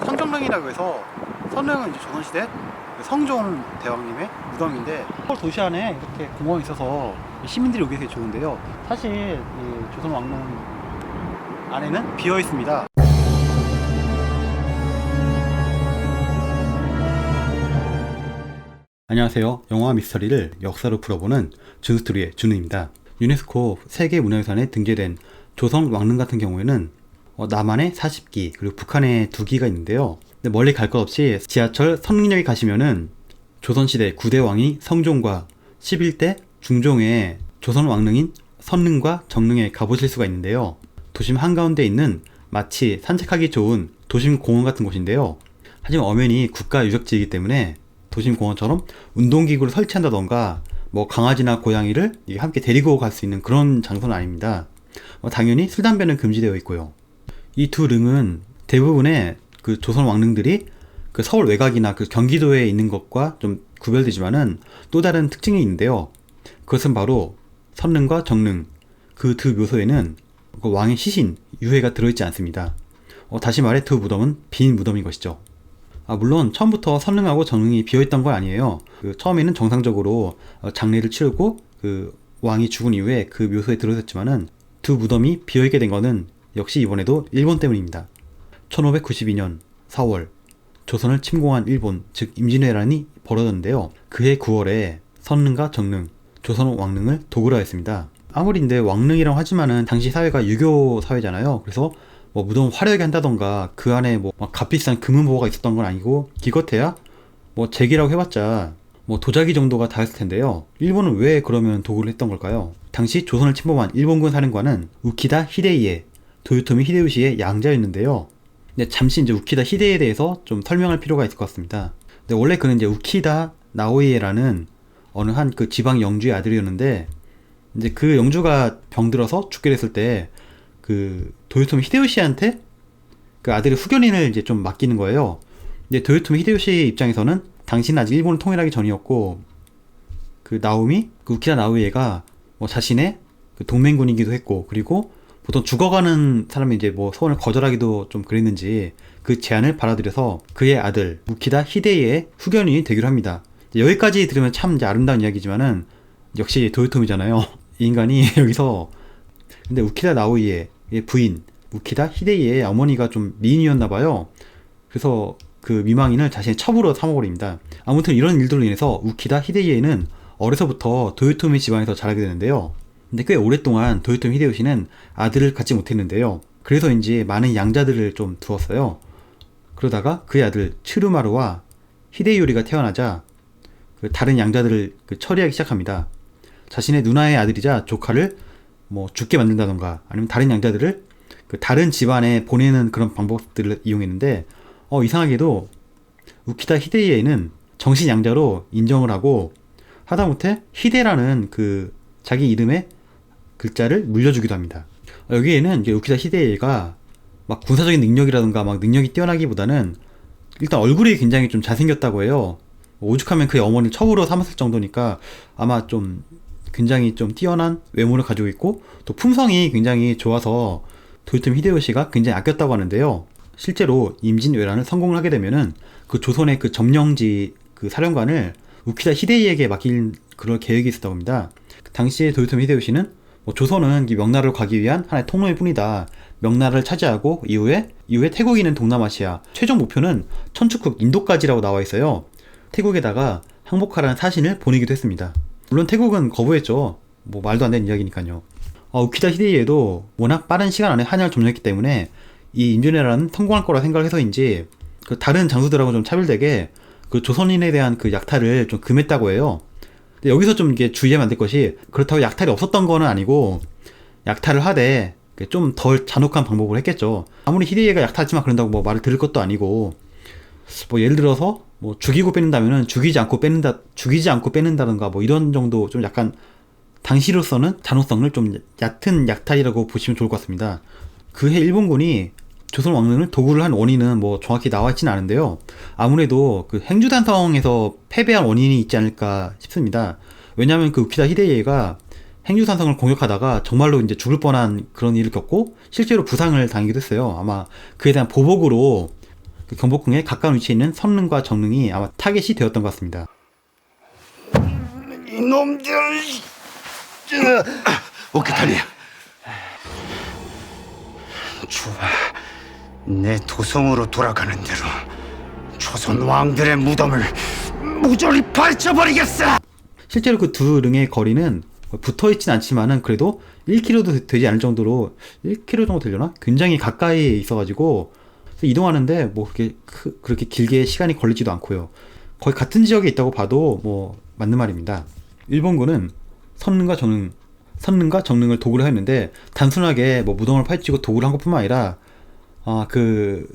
성정릉이라고 해서 선릉은 이제 조선시대 그 성종 대왕님의 무덤인데 서울 도시 안에 이렇게 공원이 있어서 시민들이 오기 되게 좋은데요. 사실 이 조선 왕릉 안에는 비어 있습니다. 안녕하세요. 영화 미스터리를 역사로 풀어보는 준스토리의 준우입니다. 유네스코 세계문화유산에 등재된 조선 왕릉 같은 경우에는 남한에 40기 그리고 북한에 2기가 있는데요. 근데 멀리 갈 것 없이 지하철 선릉역에 가시면은 조선시대 9대 왕이 성종과 11대 중종의 조선 왕릉인 선릉과 정릉에 가보실 수가 있는데요. 도심 한가운데 있는 마치 산책하기 좋은 도심 공원 같은 곳인데요. 하지만 엄연히 국가 유적지이기 때문에 도심 공원처럼 운동기구를 설치한다던가 뭐 강아지나 고양이를 함께 데리고 갈 수 있는 그런 장소는 아닙니다. 당연히 술, 담배는 금지되어 있고요. 이 두 릉은 대부분의 그 조선 왕릉들이 그 서울 외곽이나 그 경기도에 있는 것과 좀 구별되지만은 또 다른 특징이 있는데요. 그것은 바로 선릉과 정릉 그 두 묘소에는 그 왕의 시신, 유해가 들어있지 않습니다. 다시 말해 두 무덤은 빈 무덤인 것이죠. 물론 처음부터 선릉하고 정릉이 비어있던 건 아니에요. 처음에는 정상적으로 장례를 치르고 그 왕이 죽은 이후에 그 묘소에 들어섰지만은 두 무덤이 비어있게 된 거는 역시 이번에도 일본 때문입니다. 1592년 4월 조선을 침공한 일본, 즉 임진왜란이 벌어졌는데요. 그해 9월에 선릉과 정릉, 조선 왕릉을 도굴하였습니다. 아무리 근데 왕릉이라고 하지만은 당시 사회가 유교 사회잖아요. 그래서 뭐 무덤 화려하게 한다던가 그 안에 뭐 값비싼 금은보화가 있었던 건 아니고 기껏해야 뭐 제기라고 해봤자 뭐 도자기 정도가 닿았을 텐데요. 일본은 왜 그러면 도굴을 했던 걸까요? 당시 조선을 침범한 일본군 사령관은 우키다 히데이에, 도요토미 히데요시의 양자였는데요. 근데 잠시 이제 우키다 히데이에 대해서 좀 설명할 필요가 있을 것 같습니다. 근데 원래 그는 이제 우키다 나오이에라는 어느 한 그 지방 영주의 아들이었는데 이제 그 영주가 병들어서 죽게 됐을 때 그 도요토미 히데요시한테 그 아들의 후견인을 이제 좀 맡기는 거예요. 근데 도요토미 히데요시 입장에서는 당시는 아직 일본을 통일하기 전이었고 그 나오미, 그 우키다 나오이에가 뭐 자신의 그 동맹군이기도 했고 그리고 보통 죽어가는 사람이 이제 뭐 소원을 거절하기도 좀 그랬는지 그 제안을 받아들여서 그의 아들 우키다 히데이의 후견인이 되기로 합니다. 여기까지 들으면 참 이제 아름다운 이야기지만은 역시 도요토미잖아요. 이 인간이 여기서 근데 우키다 나오이의 부인 우키다 히데이의 어머니가 좀 미인이었나봐요. 그래서 그 미망인을 자신의 첩으로 삼아버립니다. 아무튼 이런 일들로 인해서 우키다 히데이에는 어려서부터 도요토미 집안에서 자라게 되는데요. 근데 꽤 오랫동안 도요토미 히데요시는 아들을 갖지 못했는데요. 그래서인지 많은 양자들을 좀 두었어요. 그러다가 그의 아들 츠루마루와 히데요리가 태어나자 그 다른 양자들을 처리하기 시작합니다. 자신의 누나의 아들이자 조카를 뭐 죽게 만든다던가 아니면 다른 양자들을 그 다른 집안에 보내는 그런 방법들을 이용했는데 이상하게도 우키다 히데이에는 정신 양자로 인정을 하고 하다못해 히데라는 그 자기 이름의 글자를 물려주기도 합니다. 여기에는 우키다 히데이가 막 군사적인 능력이라든가 막 능력이 뛰어나기보다는 일단 얼굴이 굉장히 좀 잘생겼다고 해요. 오죽하면 그의 어머니를 첩으로 삼았을 정도니까 아마 좀 굉장히 좀 뛰어난 외모를 가지고 있고 또 품성이 굉장히 좋아서 도요토미 히데요시가 굉장히 아꼈다고 하는데요. 실제로 임진왜란을 성공을 하게 되면은 그 조선의 그 점령지 그 사령관을 우키다 히데이에게 맡길 그럴 계획이 있었다고 합니다. 당시에 도요토미 히데요시는 뭐 조선은 명나라로 가기 위한 하나의 통로일 뿐이다. 명나라를 차지하고 이후에 태국이 있는 동남아시아 최종 목표는 천축국 인도까지라고 나와 있어요. 태국에다가 항복하라는 사신을 보내기도 했습니다. 물론 태국은 거부했죠. 뭐 말도 안 되는 이야기니까요. 우키다 히데이에도 워낙 빠른 시간 안에 한양을 점령했기 때문에 이 임진왜란은 성공할 거라 생각을 해서인지 그 다른 장수들하고 좀 차별되게 그 조선인에 대한 그 약탈을 좀 금했다고 해요. 근데 여기서 좀 이게 주의하면 안 될 것이 그렇다고 약탈이 없었던 거는 아니고 약탈을 하되 좀 덜 잔혹한 방법을 했겠죠. 아무리 히데이가 약탈하지만 그런다고 뭐 말을 들을 것도 아니고 뭐 예를 들어서 뭐 죽이고 뺏는다면은 죽이지 않고 뺏는다던가 뭐 이런 정도 좀 약간 당시로서는 잔혹성을 좀 얕은 약탈이라고 보시면 좋을 것 같습니다. 그해 일본군이 조선 왕릉을 도굴을 한 원인은 뭐 정확히 나와 있지는 않은데요. 아무래도 그 행주단성에서 패배한 원인이 있지 않을까 싶습니다. 왜냐하면 그 우키다 히데이에가 행주산성을 공격하다가 정말로 이제 죽을 뻔한 그런 일을 겪고 실제로 부상을 당하기도 했어요. 아마 그에 대한 보복으로 그 경복궁에 가까운 위치에 있는 선릉과 정릉이 아마 타겟이 되었던 것 같습니다. 이놈들! 오케타니, 좋아. 내 도성으로 돌아가는 대로 조선 왕들의 무덤을 모조리 파헤쳐버리겠어! 실제로 그 두 릉의 거리는 붙어있진 않지만은 그래도 1km도 되지 않을 정도로 1km 정도 되려나? 굉장히 가까이에 있어가지고 이동하는데 뭐 그렇게 길게 시간이 걸리지도 않고요. 거의 같은 지역에 있다고 봐도 뭐 맞는 말입니다. 일본군은 선릉과 정릉을 도구로 했는데 단순하게 뭐 무덤을 파헤치고 도구를 한 것뿐만 아니라 그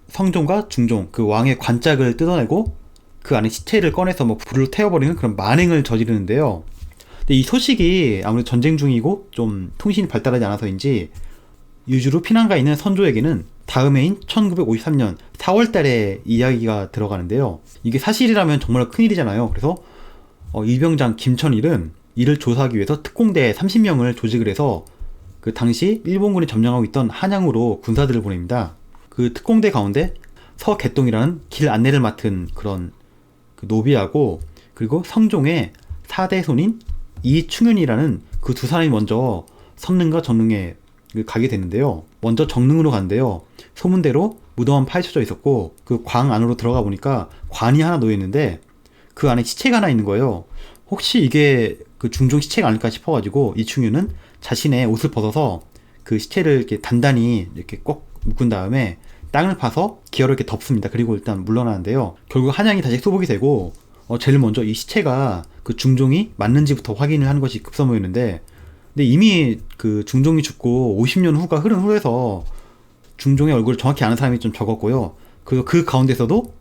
성종과 중종 그 왕의 관짝을 뜯어내고 그 안에 시체를 꺼내서 뭐 불을 태워버리는 그런 만행을 저지르는데요. 근데 이 소식이 아무래도 전쟁 중이고 좀 통신이 발달하지 않아서인지 유주로 피난가 있는 선조에게는 다음 해인 1953년 4월달에 이야기가 들어가는데요. 이게 사실이라면 정말 큰일이잖아요. 그래서 이병장 김천일은 이를 조사하기 위해서 특공대 30명을 조직을 해서 그 당시 일본군이 점령하고 있던 한양으로 군사들을 보냅니다. 그 특공대 가운데 서개똥이라는 길 안내를 맡은 그런 그 노비하고 그리고 성종의 4대 손인 이충윤이라는 그 두 사람이 먼저 선릉과 정릉에 가게 되는데요. 먼저 정릉으로 가는데요. 소문대로 무덤은 파헤쳐져 있었고 그 광 안으로 들어가 보니까 관이 하나 놓여 있는데 그 안에 시체가 하나 있는 거예요. 혹시 이게 그 중종 시체가 아닐까 싶어가지고 이충윤은 자신의 옷을 벗어서 그 시체를 이렇게 단단히 이렇게 꼭 묶은 다음에 땅을 파서 기어를 이렇게 덮습니다. 그리고 일단 물러나는데요. 결국 한양이 다시 수복이 되고 제일 먼저 이 시체가 그 중종이 맞는지부터 확인을 하는 것이 급선무였는데 근데 이미 그 중종이 죽고 50년 후가 흐른 후에서 중종의 얼굴을 정확히 아는 사람이 좀 적었고요. 그리고 그 가운데서도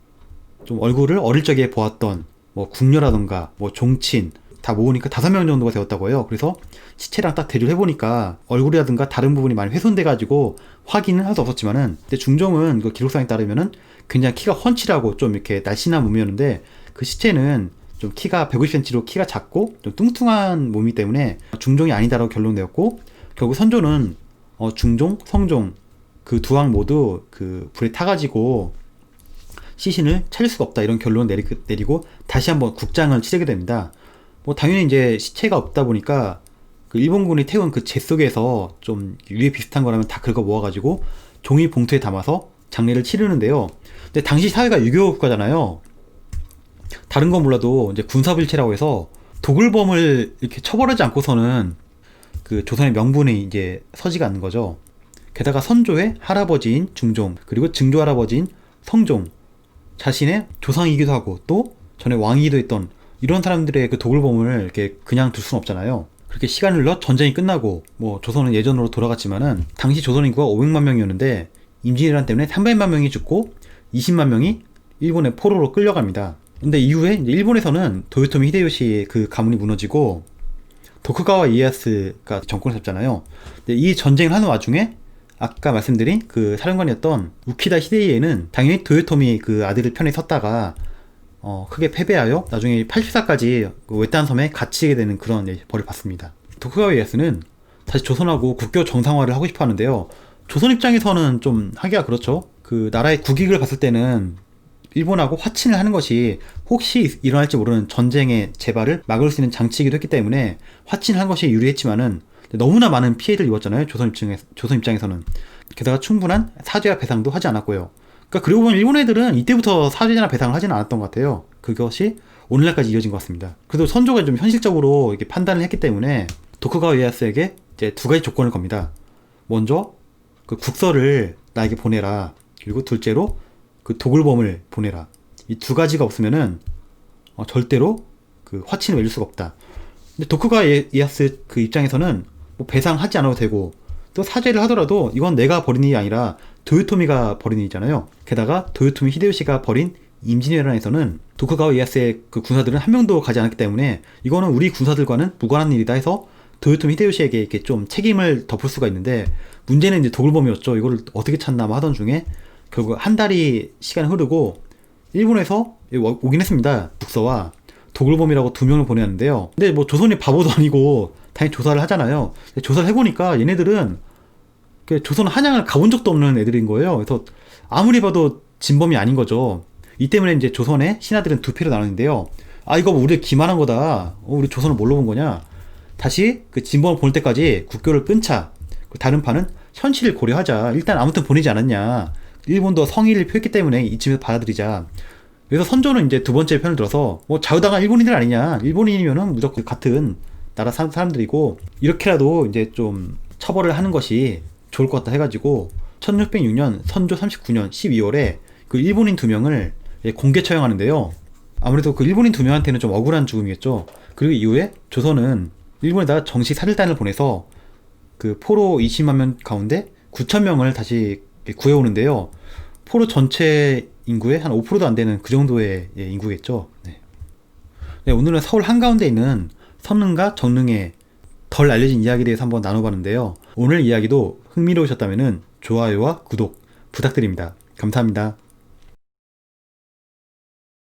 좀 얼굴을 어릴 적에 보았던 뭐 궁녀라던가 뭐 종친 다 모으니까 5명 정도가 되었다고 해요. 그래서 시체랑 딱 대조를 해보니까 얼굴이라든가 다른 부분이 많이 훼손돼가지고 확인은 할 수 없었지만은 근데 중종은 그 기록상에 따르면은 굉장히 키가 훤칠하고 좀 이렇게 날씬한 몸이었는데 그 시체는 좀 키가 150cm로 키가 작고 좀 뚱뚱한 몸이기 때문에 중종이 아니다라고 결론내었고 결국 선조는 중종, 성종 그 두 왕 모두 그 불에 타가지고 시신을 찾을 수가 없다 이런 결론을 내리고 다시 한번 국장을 치르게 됩니다. 뭐 당연히 이제 시체가 없다 보니까 그 일본군이 태운 그 재 속에서 좀 유해 비슷한 거라면 다 긁어 모아가지고 종이 봉투에 담아서 장례를 치르는데요. 근데 당시 사회가 유교 국가잖아요. 다른 건 몰라도 이제 군사불체라고 해서 도굴범을 이렇게 처벌하지 않고서는 그 조선의 명분이 이제 서지가 않는 거죠. 게다가 선조의 할아버지인 중종 그리고 증조 할아버지인 성종 자신의 조상이기도 하고 또 전에 왕이기도 했던 이런 사람들의 그 도굴범을 이렇게 그냥 둘 수는 없잖아요. 그렇게 시간을 흘러 전쟁이 끝나고 뭐 조선은 예전으로 돌아갔지만은 당시 조선 인구가 500만 명이었는데 임진왜란 때문에 300만 명이 죽고 20만 명이 일본의 포로로 끌려갑니다. 근데 이후에 이제 일본에서는 도요토미 히데요시의 그 가문이 무너지고 도쿠가와 이에야스가 정권을 잡잖아요. 근데 이 전쟁을 하는 와중에 아까 말씀드린 그 사령관이었던 우키다 히데이에는 당연히 도요토미 그 아들을 편에 섰다가 크게 패배하여 나중에 84까지 그 외딴 섬에 갇히게 되는 그런 벌을 받습니다. 도쿠가와 이에야스는 다시 조선하고 국교 정상화를 하고 싶어 하는데요. 조선 입장에서는 좀 하기가 그렇죠. 그 나라의 국익을 봤을 때는 일본하고 화친을 하는 것이 혹시 일어날지 모르는 전쟁의 재발을 막을 수 있는 장치이기도 했기 때문에 화친을 한 것이 유리했지만은 너무나 많은 피해를 입었잖아요. 조선 입장에서는. 게다가 충분한 사죄와 배상도 하지 않았고요. 그러니까 그리고 보면 일본 애들은 이때부터 사죄나 배상을 하지는 않았던 것 같아요. 그것이 오늘날까지 이어진 것 같습니다. 그래도 선조가 좀 현실적으로 이렇게 판단을 했기 때문에 도쿠가와 이에야스에게 이제 두 가지 조건을 겁니다. 먼저 그 국서를 나에게 보내라. 그리고 둘째로 그 도굴범을 보내라. 이 두 가지가 없으면은 절대로 그 화친을 맺을 수가 없다. 근데 도쿠가와 이에야스 그 입장에서는 뭐 배상하지 않아도 되고 또 사죄를 하더라도 이건 내가 벌인 일이 아니라 도요토미가 벌인 일이잖아요. 게다가 도요토미 히데요시가 벌인 임진왜란에서는 도쿠가와 이에야스의 그 군사들은 한 명도 가지 않았기 때문에 이거는 우리 군사들과는 무관한 일이다 해서 도요토미 히데요시에게 이렇게 좀 책임을 덮을 수가 있는데 문제는 이제 도굴범이었죠. 이거를 어떻게 찾나 하던 중에 결국 한 달이 시간이 흐르고 일본에서 오긴 했습니다. 북서와 도굴범이라고 2명을 보내는데요. 근데 뭐 조선이 바보도 아니고 당연히 조사를 하잖아요. 조사를 해보니까 얘네들은 조선 한양을 가본 적도 없는 애들인 거예요. 그래서 아무리 봐도 진범이 아닌 거죠. 이 때문에 이제 조선의 신하들은 두 패로 나누는데요. 아, 이거 뭐 우리를 기만한 거다. 우리 조선을 뭘로 본 거냐. 다시 그 진범을 보낼 때까지 국교를 끊자. 다른 판은 현실을 고려하자. 일단 아무튼 보내지 않았냐. 일본도 성의를 표했기 때문에 이쯤에서 받아들이자. 그래서 선조는 이제 두 번째 편을 들어서 뭐 자유당한 일본인들 아니냐. 일본인이면은 무조건 같은 나라 사람들이고 이렇게라도 이제 좀 처벌을 하는 것이 좋을 것 같다 해가지고 1606년 선조 39년 12월에 그 일본인 2명을 공개 처형하는데요. 아무래도 그 일본인 2명한테는 좀 억울한 죽음이겠죠. 그리고 이후에 조선은 일본에다가 정식 살일단을 보내서 그 포로 20만 명 가운데 9천 명을 다시 구해오는데요. 포로 전체 인구의 한 5%도 안 되는 그 정도의 인구겠죠. 네. 네, 오늘은 서울 한가운데 있는 선릉과 정릉의 덜 알려진 이야기에 대해서 한번 나눠봤는데요. 오늘 이야기도 흥미로우셨다면 좋아요와 구독 부탁드립니다. 감사합니다.